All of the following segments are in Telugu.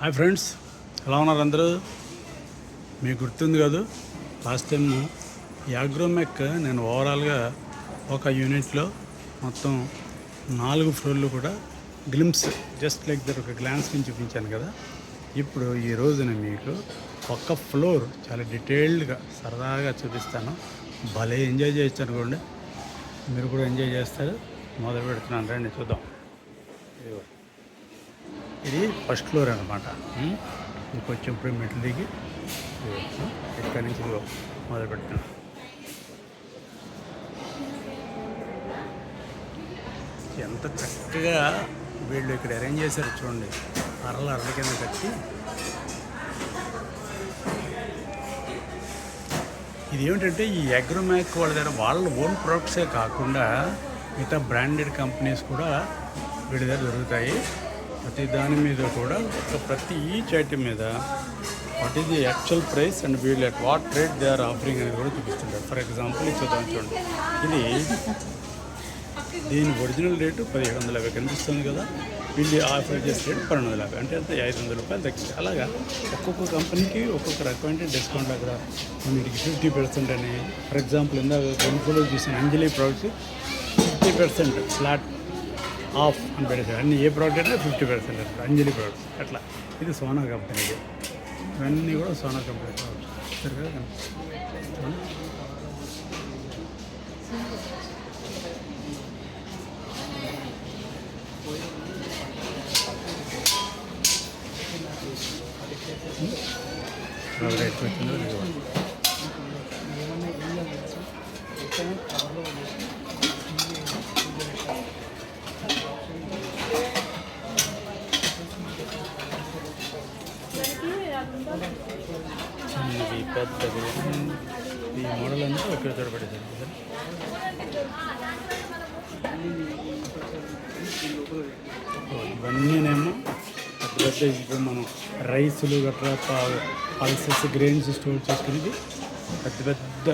హాయ్ ఫ్రెండ్స్, ఎలా ఉన్నారు అందరూ? మీకు గుర్తుంది కాదు, లాస్ట్ టైం యాగ్రోమెక్ నేను ఓవరాల్గా ఒక యూనిట్లో మొత్తం 4 ఫ్లోర్లు కూడా గ్లిమ్స్ జస్ట్ లైక్ దట్ ఒక గ్లాన్స్ నుంచి చూపించాను కదా. ఇప్పుడు ఈ రోజున మీకు ఒక్క ఫ్లోర్ చాలా డీటెయిల్డ్గా సరదాగా చూపిస్తాను. భలే ఎంజాయ్ చేయొచ్చు అనుకోండి, మీరు కూడా ఎంజాయ్ చేస్తారు. మొదలు పెడుతున్నాను, రండి చూద్దాం. ఇది ఫస్ట్ ఫ్లోర్ అనమాట. ఇంకొంచెం ఇప్పుడు మెట్లు దిగి ఇక్కడి నుంచి మొదలు పెడుతున్నాను. ఎంత చక్కగా వీళ్ళు ఇక్కడ అరేంజ్ చేశారు చూడండి. అరల కింద కట్టి, ఇది ఏమిటంటే ఈ అగ్రోమెక్ వాళ్ళ దగ్గర వాళ్ళ ఓన్ ప్రొడక్ట్సే కాకుండా మిగతా బ్రాండెడ్ కంపెనీస్ కూడా వీడి దగ్గర దొరుకుతాయి. ప్రతి దాని మీద కూడా ప్రతి ఈచ్ ఐటమ్ మీద what is the actual price and వీళ్ళు at what rate they are offering అనేది కూడా చూపిస్తుంటారు. ఫర్ ఎగ్జాంపుల్ ఇది చూద్దాం చూడండి. ఇది దీని ఒరిజినల్ రేటు 1750 కనిపిస్తుంది కదా, వీళ్ళు ఆఫర్ చేసే రేటు 1250, అంటే అంత 500 రూపాయలు తగ్గింది. అలాగా ఒక్కొక్క కంపెనీకి ఒక్కొక్క రకమైన డిస్కౌంట్. అక్కడ వీటికి 50% అని, ఫర్ ఎగ్జాంపుల్ ఇందాక కొనుగోలు చూసిన అంజలి ప్రోడక్ట్స్ 50% ఫ్లాట్ ఆఫ్ అని పెట్టేసారు. అన్ని ఏ ప్రోడక్ట్ అయినా 50% అంటారు, అంజలి ప్రోడక్ట్స్ అట్లా. ఇది సోనా కంపెనీది, ఇవన్నీ కూడా సోనా కంపెనీ ప్రోడక్ట్స్. సరే కదా, రేట్ వచ్చిందో చిన్నవి పెద్దవి ఈ మోడల్ అంతా ఒకే చోట పడేసారు కదా. ఇవన్నీనేమో పెద్ద పెద్ద ఇప్పుడు మనం రైసులు గట్రా పల్సెస్ గ్రెయిన్స్ స్టోర్ చేసుకునేది పెద్ద పెద్ద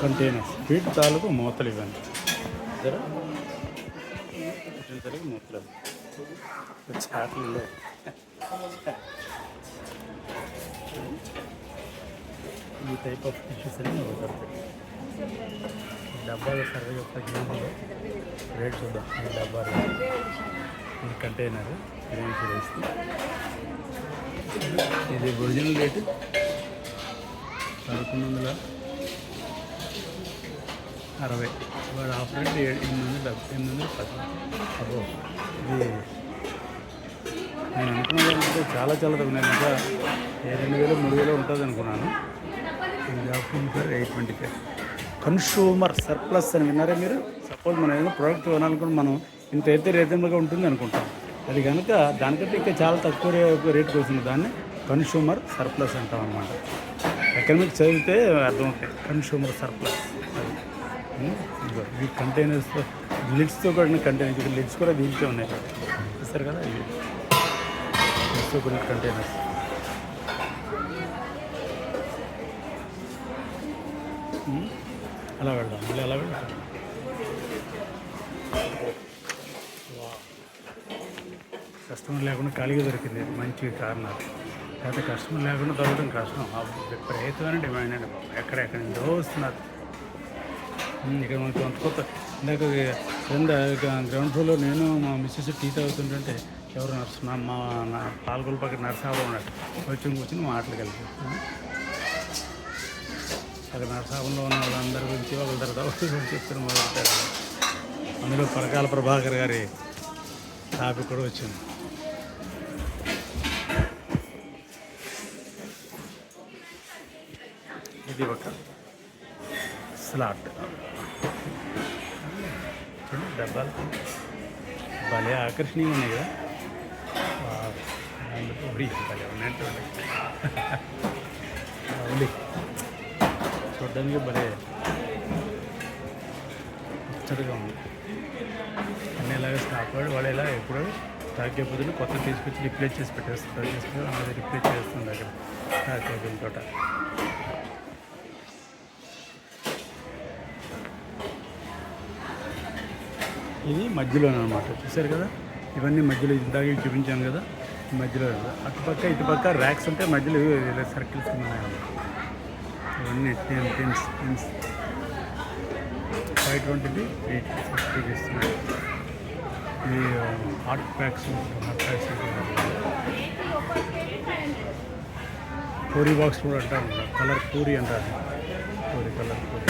కంటైనర్స్. వీటి తాలూకు మూతలు ఇవన్నీ తరగతి మూతలు చాట్లు. ఈ టైప్ ఆఫ్ టిష్యూస్ అన్నీ దొరుకుతాయి. డబ్బాలు సర్వే యొక్క గ్రీన్లో రేట్ చూద్దాం. ఈ డబ్బాలు, ఇది కంటైనర్ గ్రీన్స్ వేసి, ఇది ఒరిజినల్ రేటు 1160. వాడు ఆఫర్ రేట్ 810. అబ్బో, ఇది నేను అనుకున్నదంటే చాలా తక్కువ. నేను ఇంకా 2000 3000 ఉంటుంది అనుకున్నాను. ఇది ఆఫర్ 820. కన్స్యూమర్ సర్ప్లస్ అని విన్నారా మీరు? సపోజ్ మనం ఏదైనా ప్రోడక్ట్ కొనాలనుకుని మనం ఇంత అయితే రీజనబుల్గా ఉంటుంది అనుకుంటాం. అది కనుక దానికంటే ఇంకా చాలా తక్కువ రేటుకి వస్తుంది. దాన్ని కన్స్యూమర్ సర్ప్లస్ అంటాం అనమాట. ఎకనామిక్స్ చదివితే అర్థమవుతాయి. కన్స్యూమర్ సర్ప్లస్ అది. ఈ కంటైనర్స్ లిడ్స్తో కూడా కంటైనర్స్, లిడ్స్ కూడా దీంట్లో ఉన్నాయి చూస్తారు కదా. ఇవి లిడ్స్తో కూడా కంటైనర్స్. అలా వెళ్దాం, మళ్ళీ అలా వెళ్దాం. కస్టమర్ లేకుండా ఖాళీగా దొరికింది, మంచి కారణాలు. లేకపోతే కస్టమర్ లేకుండా దొరకడం కష్టం. విపరీతమైన డిమాండ్ అండి బాబు, ఎక్కడెక్కడ నుంచో వస్తున్నారు. ఇక్కడ మనకి కొత్త ఇందాక కింద గ్రౌండ్ ఫ్లోర్లో నేను మా మిస్సెస్ టీ తాగుతుంటే ఎవరు నర్సు మా పాల్గొల పక్కన నర్సాబు ఉన్నట్టు వచ్చి కూర్చొని మాటలు కలిపి అక్కడ నర్సాబంలో ఉన్న వాళ్ళందరి గురించి ఒకరి తర్వాత చెప్తున్న మొదలుపెట్టారు. అందులో పరకాల ప్రభాకర్ గారి టాపిక్ కూడా వచ్చింది. ఇది ఒక స్లాట్ చూడండి. డబ్బాలు భలే ఆకర్షణీయంగా ఉన్నాయి కదా. భలే ఉన్నట్టు ఉంది, చూడడానికి భలే ముచ్చటగా ఉంది. అన్నీ ఇలాగ స్టాక్ వాళ్ళు ఇలా ఎప్పుడో స్టాక్ అయిపోతుంది, కొత్త తీసుకొచ్చి రిప్లేస్ చేసి పెట్టేస్తారు. తీసుకొని అది రిప్లేస్ చేస్తుంది అక్కడ స్టాక్ అయిపోయిన తోట. ఇది మధ్యలో అనమాట. చూసారు కదా, ఇవన్నీ మధ్యలో ఇందాక చూపించాను కదా. మధ్యలో అటుపక్క ఇటుపక్క ర్యాక్స్ ఉంటే మధ్యలో సర్కిల్స్ ఉన్నాయి. ఇవన్నీ పిన్స్ 520 850 ఇస్తున్నాయి. ఇది హాట్ ప్యాక్స్ పూరీ బాక్స్ కూడా అంటారు, కలర్ పూరి అంటారు. కలర్ పూరి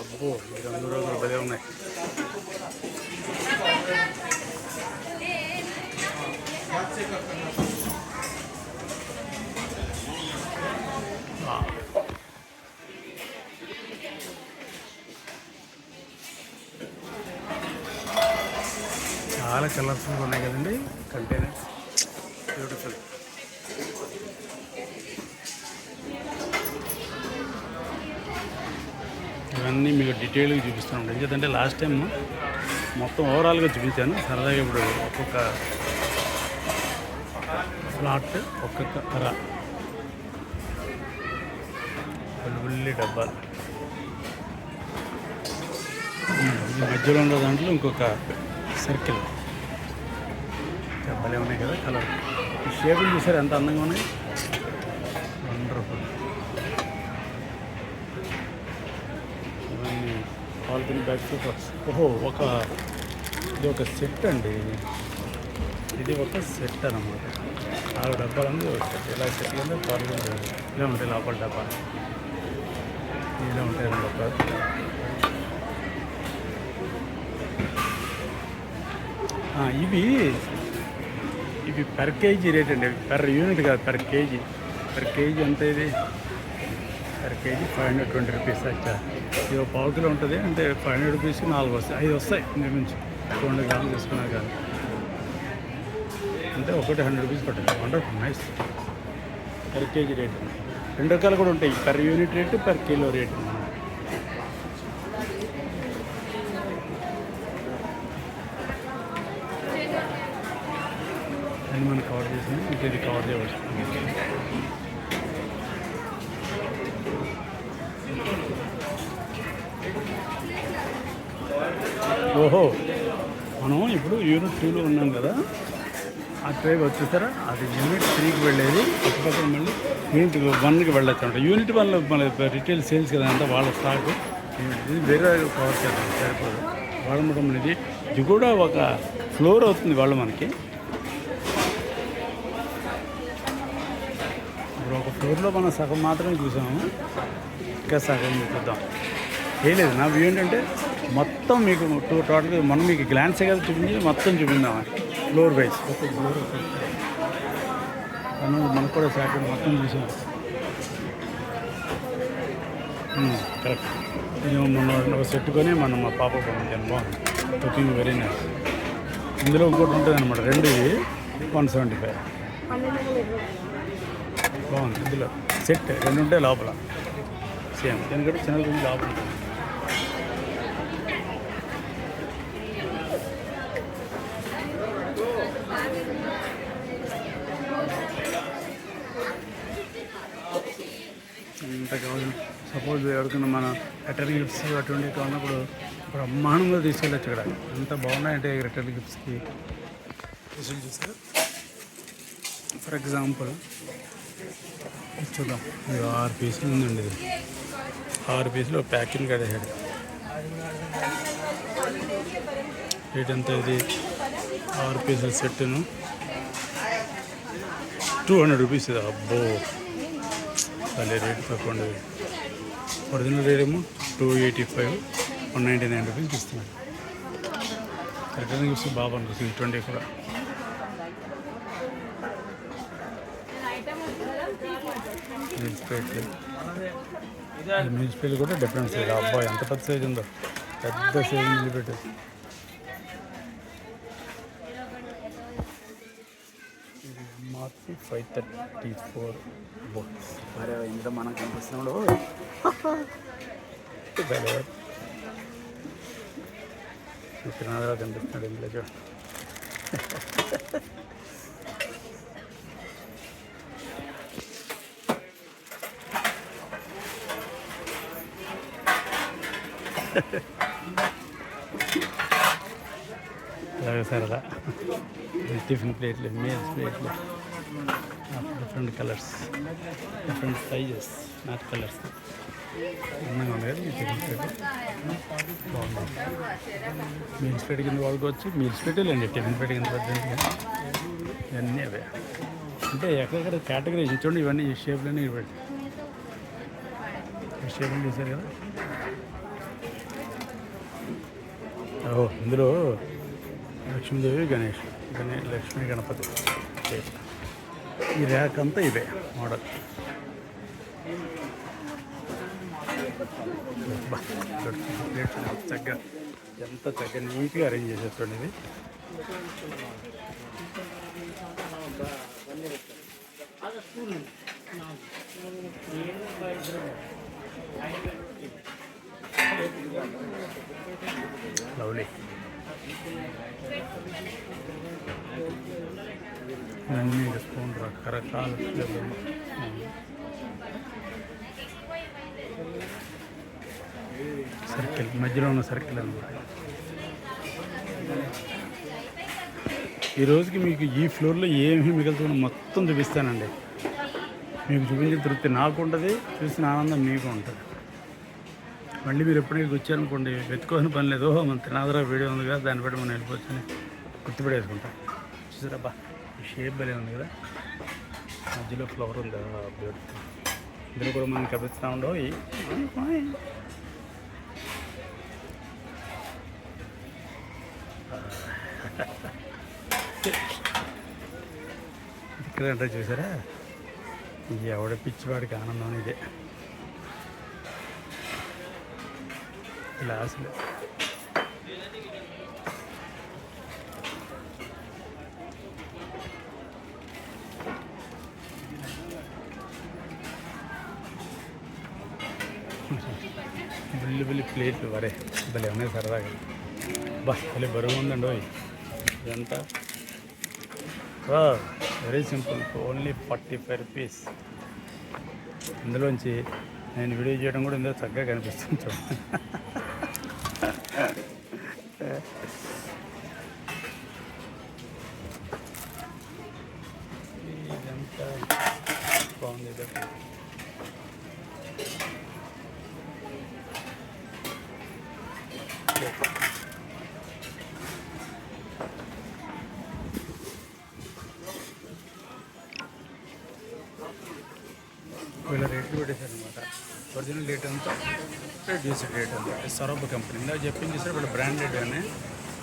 అబ్బో, ఈ రంగు రోజులు భలే ఉన్నాయి. చాలా కలర్ఫుల్గా ఉన్నాయి కదండి కంటైనర్స్. బ్యూటిఫుల్. ఇవన్నీ మీకు డీటెయిల్గా చూపిస్తున్నాను. ఎందుకంటే లాస్ట్ టైం మొత్తం ఓవరాల్గా చూపించాను. సరదాగా ఇప్పుడు ఒక్కొక్క ఫ్లాట్ ఒక్కొక్క ధర. ఉల్లి డబ్బాలు ఈ మధ్యలో ఉన్న దాంట్లో ఇంకొక సర్కిల్. డబ్బాలే ఉన్నాయి కదా కలర్. ఈ షేపులు చూసారు ఎంత అందంగా ఉన్నాయి. వండర్ఫుల్. ఇవన్నీ పాలిథిన్ బ్యాగ్స్. ఓహో, ఇది ఒక సెట్ అండి. ఇది ఒక సెట్ అన్నమాట. 4 డబ్బాలు ఒక సెట్. ఇలా సెట్ కింద పాలిథిన్ ఇలా ఉంటాయి. లోపల డబ్బాలు ఇలా ఉంటాయి. 2 డబ్బాలు. ఇవి పర్ కేజీ రేట్ అండి. పర్ యూనిట్ కాదు, పర్ కేజీ. పర్ కేజీ ఎంత ఇది? Per KG 520 rupees. అచ్చా, ఇది 1/4 కిలో ఉంటుంది అంటే 500 రూపీస్కి 4 వస్తాయి, 5 వస్తాయి. ఇంటి నుంచి 200 గ్రాములు తీసుకున్నారు కానీ అంటే ఒకటి 100 రూపీస్ పడుతుంది. Wonderful, nice. Per KG rate 2 రకాలు కూడా ఉంటాయి. Per unit rate, per kilo rate. అని మనం కవర్ చేసింది. ఇంకా ఇది కవర్ చేయవచ్చు. ఓహో, మనం ఇప్పుడు యూనిట్ 2లో ఉన్నాం కదా. ఆ ట్రే వచ్చేసారా, అది యూనిట్ 3కి వెళ్ళేది. అటుపక్కన మళ్ళీ యూనిట్ 1కి వెళ్ళొచ్చు అంట. యూనిట్ 1లో మన రిటైల్ సేల్స్ కదా అంతా వాళ్ళ స్టాక్. ఇది వేరే కవర్ చేద్దాం, సరిపోదు. వాళ్ళ మొత్తం ఇది కూడా ఒక ఫ్లోర్ అవుతుంది వాళ్ళు మనకి. ఇప్పుడు ఒక ఫ్లోర్లో మనం సగం మాత్రమే చూసాము, ఇంకా సగం చూద్దాం. ఏం లేదు, నా వ్యూ ఏంటంటే మొత్తం మీకు టోటల్గా మనం మీకు గ్లాన్సే కదా చూపించి మొత్తం చూపిందామని. ఫ్లోర్ వైజ్ ఒక ఫ్లోర్ మనకు కూడా శాఖ మొత్తం చూసాం. కరెక్ట్. మేము మొన్న సెట్ కొని మనం మా పాప పంపించాను. బాగుంది, లుకింగ్ వెరీ నైస్. ఇందులో ఇంకోటి ఉంటుంది అనమాట, 2 175. బాగుంది. ఇందులో సెట్ 2 ఉంటాయి లోపల. సేమ్ ఎందుకంటే చిన్నది లోపల ఉంటుంది. ఎంత కావాలి. సపోజ్ ఎవరికైనా మన రిటర్న్ గిఫ్ట్స్ అటువంటి కావాలన్నప్పుడు బ్రహ్మాండంగా తీసుకెళ్ళచ్చు. ఇక్కడ ఎంత బాగున్నాయంటే రిటర్న్ గిఫ్ట్స్కి తీసుకెళ్ళి చూసారు. ఫర్ ఎగ్జాంపుల్ చూద్దాం, ఇది 6 పీసులు ఉందండి. ఇది 6 పీసులు ప్యాకింగ్ కడేసాడు. రేట్ ఎంత? ఇది 6 పీసుల సెట్టును 200 రూపీస్. ఇది అబ్బో, అదే రేట్ తక్కువ ఉండేది. ఒరిజినల్ రేట్ ఏమో 285, 199 రూపీస్కి ఇస్తున్నాడు. రిటర్న్ గిఫ్ట్స్ బాగా అనిపిస్తుంది. 20 కూడా. మిల్క్ ప్లేట్లు కూడా డిఫరెంట్ సైజ్. అబ్బాయి ఎంత పెద్ద సైజ్ ఉందో, పెద్ద సైజ్ మిల్క్ పెట్టేసి. ఇది మార్చి 534 బుక్స్. మరి ఇందులో మనం కనిపిస్తున్నాడు కనిపిస్తున్నాడు ఇందులో. అలాగే సరదా టిఫిన్ ప్లేట్లు, మీల్స్ ప్లేట్లు, different colours, different sizes, not colours. అందంగా ఉంది కదా ఈ టిఫిన్ ప్లేట్, బాగుంది. మీల్స్ ప్లేట్ కింద వాడుకోవచ్చు, మీల్స్ ప్లేట్ లేండి టిఫిన్ ప్లేట్ కింద పెట్టండి. ఇవన్నీ అవే అంటే ఎక్కడెక్కడ కేటగిరీ చూడండి. ఇవన్నీ ఈ షేప్లోనే ఇవ్వండి, ఈ షేప్లో చూసారు కదా. ఓహో, ఇందులో లక్ష్మీదేవి, గణేష్, లక్ష్మీ గణపతి. ఈ ర్యాక్ అంతా ఇవే మోడల్. చక్కగా ఎంత చక్కగా నీట్గా అరేంజ్ చేసేసుకోండి. ఇది లవ్లీ. అన్నీ స్పూన్ రకరకాల సర్కిల్, మధ్యలో ఉన్న సర్కిల్ అనమాట. ఈ రోజుకి మీకు ఈ ఫ్లోర్లో ఏమీ మిగులుతుందో మొత్తం చూపిస్తానండి. మీకు చూపించిన తృప్తి నాకు ఉంటుంది, చూసిన ఆనందం మీకు ఉంటుంది. మళ్ళీ మీరు ఎప్పుడైనా వచ్చారనుకోండి, వెతుకోని పని లేదు. మన తినాదరా వీడియో ఉంది కదా, దాన్ని బట్టి మనం వెళ్ళిపోవచ్చని గుర్తుపడేసుకుంటాం. చూసారబ్బా, ఈ షేప్ భలే ఉంది కదా, మధ్యలో ఫ్లవర్ ఉంది. ఇందులో కూడా మనం కనిపిస్తూ ఉండవు. ఇక్కడ అంటే చూసారా, ఎవడ పిచ్చివాడికి ఆనందం ఇదే. గ్లాసులు బుల్లి ప్లేట్లు వరే భలే ఉన్నాయి సరదాగా. భలే బరువు ఉందండి ఇదంతా. Very simple, only 45 rupees. ఇందులోంచి నేను వీడియో చేయడం కూడా ఇందులో చక్కగా కనిపిస్తుంది చూడండి. ఇదంతా బాగుంది. వీళ్ళ రేట్లు పెట్టేశారు అనమాట. ఒరిజినల్ రేట్ అంతా రెడ్యూస్డ్ రేట్ అంతా. సరబ్ కంపెనీ ఇందా చెప్పింది సార్, వీళ్ళ బ్రాండెడ్ అని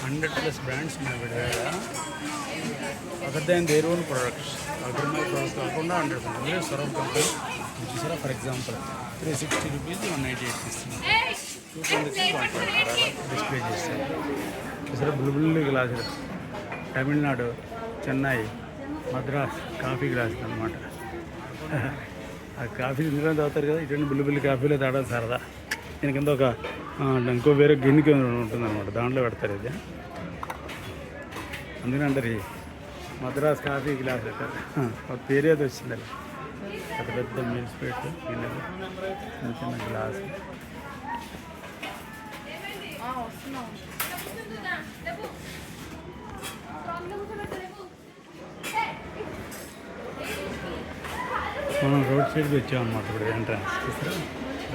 100+ బ్రాండ్స్ ఉన్నాయి వీళ్ళ దగ్గర. Other than their own products, అగ్రిమల్ ప్రొడక్ట్స్ కాకుండా 100%. సరబ్ కంపెనీ చూసారా, ఫర్ ఎగ్జాంపుల్ 360 రూపీస్ 198 ఇస్తున్నాం. 220 డిస్ప్లే చేస్తాను చూసారా. బుల్బుల్ గ్లాసులు, తమిళనాడు, చెన్నై, మద్రాస్ కాఫీ గ్లాసులు అనమాట. ఆ కాఫీ ఇందులో తాగుతారు కదా, ఇటువంటి బుల్లి కాఫీలో తాగడం సరదా. దీని కింద ఒక ఇంకో వేరే గిన్నెకి ఉంటుందన్నమాట, దాంట్లో పెడతారు ఇది. అందుకని అంటారు ఈ మద్రాస్ కాఫీ గ్లాస్ ఒక పేరు అది వచ్చింది. అలా పెద్ద పెద్ద మీల్స్ ప్లేట్లు, గిన్నెలు, చిన్న చిన్న గ్లాసు. మనం రోడ్ సైడ్కి వచ్చామన్నమాట. ఇప్పుడు ఎంట్రన్స్ చూసారా,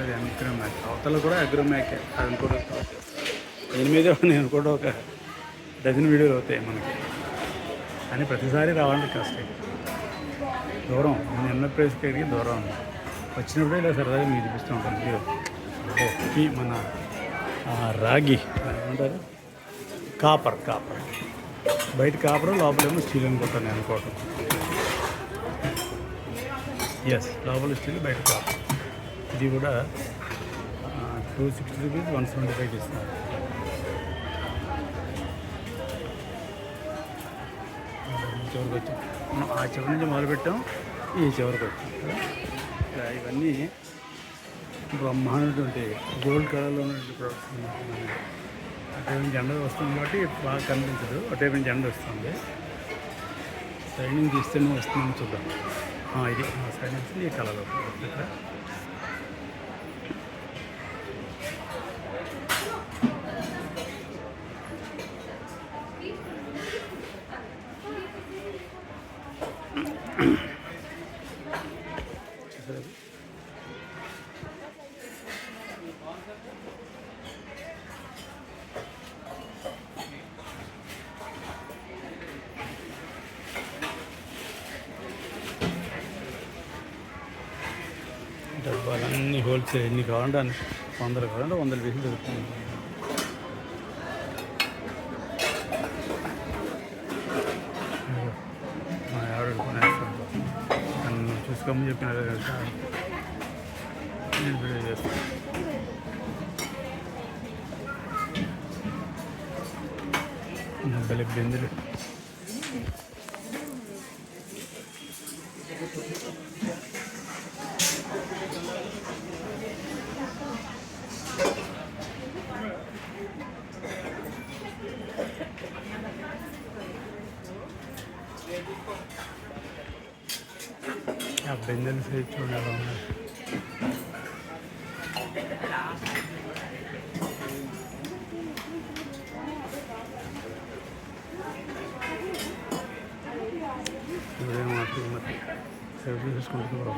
అది అగ్రోమ్యాక్. అవతల కూడా అగ్రోమ్యాక్. అది కూడా దీని మీద నేను కూడా ఒక డజన్ వీడియోలు అవుతాయి మనకి. కానీ ప్రతిసారి రావాలంటే కష్టం, దూరం. నేను ఎన్న ప్లేస్కి అడిగి దూరం ఉంది. వచ్చినప్పుడే ఇలా సరదాగా మీకు చూపిస్తూ ఉంటాను. మీరు మన రాగి ఏమంటారు, కాపర్. బయట కాపర్, లోపలేమో స్టీల్ అనుకుంటాను నేను అనుకోవటం. ఎస్, లోపల స్టీల్, బయట కాపర్. ఇది కూడా 260 రూపీస్ 175 ఇస్తున్నారు. చివరికి వచ్చాం మనం. ఆ చివరి నుంచి మొదలుపెట్టాం, ఈ చివరికి వచ్చాం కదా. ఇవన్నీ బ్రహ్మాండటువంటి గోల్డ్ కలర్లో ఉన్నటువంటి ప్రొడక్ట్స్. అటేపు జెండా వస్తుంది కాబట్టి బాగా కనిపించదు, అటేపు జెండా వస్తుంది. సైడ్ నుంచి తీస్తేనే వస్తుందని చూద్దాం. ఇది సైడ్ నుంచి ఈ కలర్ ఇక్కడ డబ్బాలన్నీ హోల్సేల్ ఎన్ని కావాలంటే అన్ని 100 కావాలంటే 100 పీసులు దొరుకుతుంది. మా ఆవిడ కొనేస్తాను నన్ను చూసుకోమని చెప్పినారు కదా, నేను వీడియో చేస్తాను. భలే బెందులు ఆ బెందులు సైజ్ చూడాలి ఉన్నాయి. సెల్ఫీ తీసుకుంటున్నాం.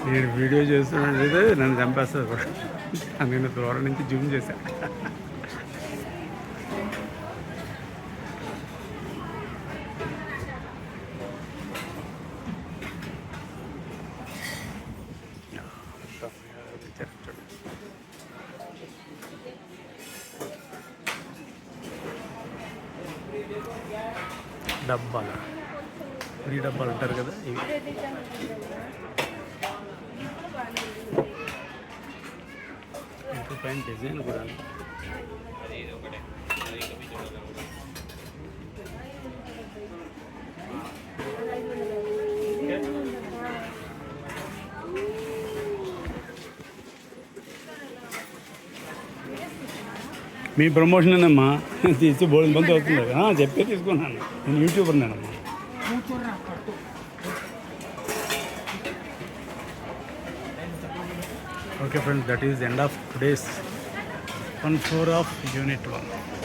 నేను వీడియో చేస్తున్నది నన్ను చంపేస్తుంది కూడా, నేను దూరం నుంచి జూమ్ చేశాను. డబ్బాలు, ఫ్రీ డబ్బాలు ఉంటారు కదా ఇవి. పైన డిజైన్ కూడా మీ ప్రమోషన్ అమ్మా, తీసి బోల్డ్ మంది అవుతుంది కదా, చెప్పే తీసుకున్నాను. నేను యూట్యూబర్ నేనమ్మా. Okay friends, that is end of today's 1/4 of Unit 1.